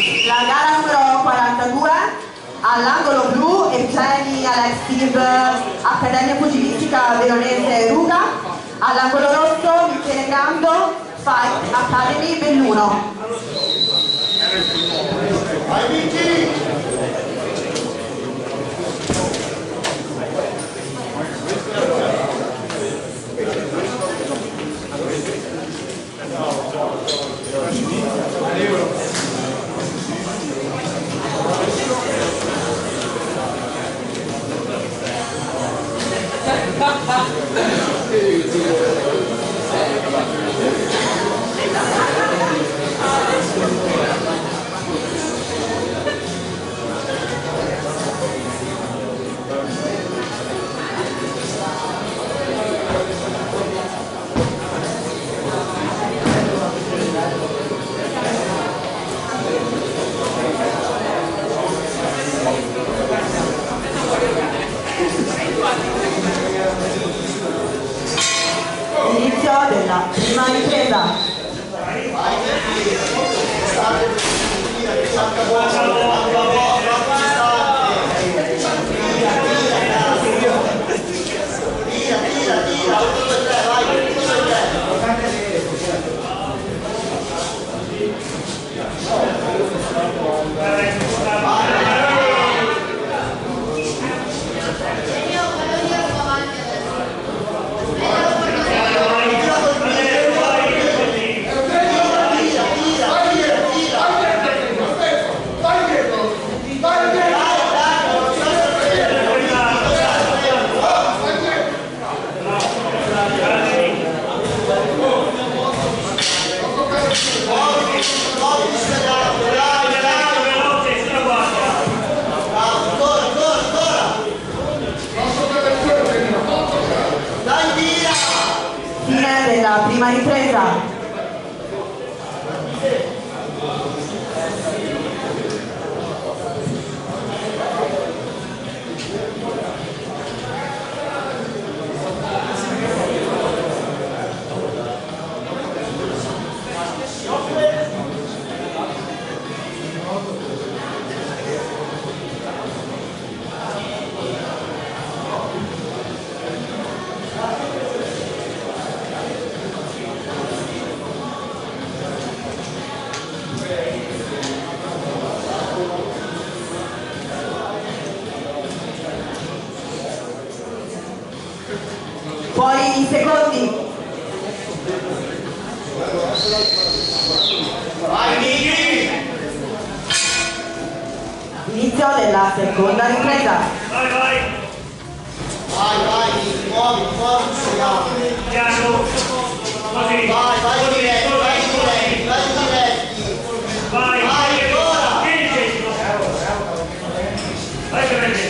La gara numero 42 all'angolo blu Evgeni Alexiv, Accademia Pugilistica Veronese Ruga, all'angolo rosso Michele Grando, Fight Academy Belluno. Vai Vicky! Inizio della prima ripresa. Fine della prima ripresa. Fuori i secondi. Inizio della seconda ripresa. Vai, muovi, piano, così, vai diretti, vai, ancora, vai che prende,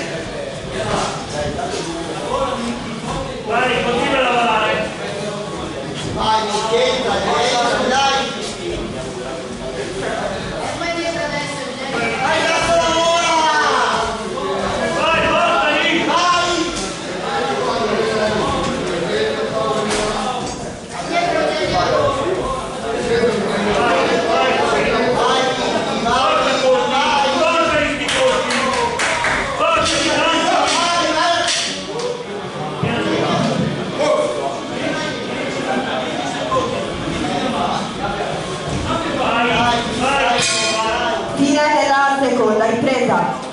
vai, continua a lavorare, vai, Michele, dai, seconda ripresa.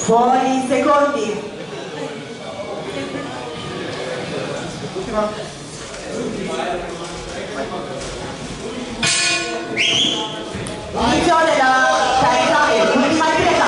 Fuori i secondi. Inizio della terza e ultima ripresa.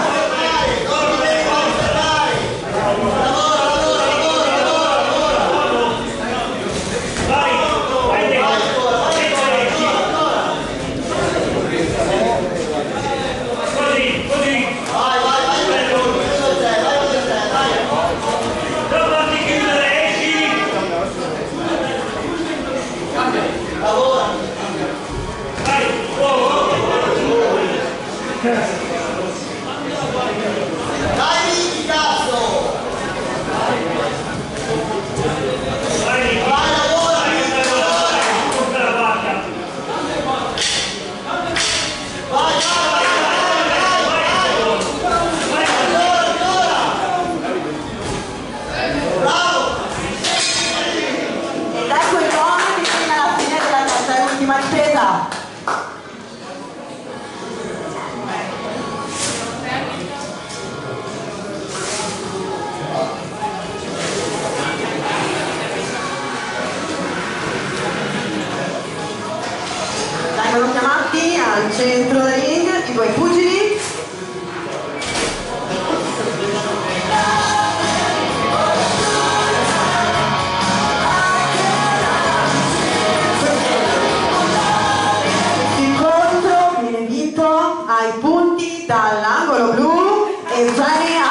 dentro il ring, i tuoi pugili. L'incontro viene vinto ai punti dall'angolo blu e Gianni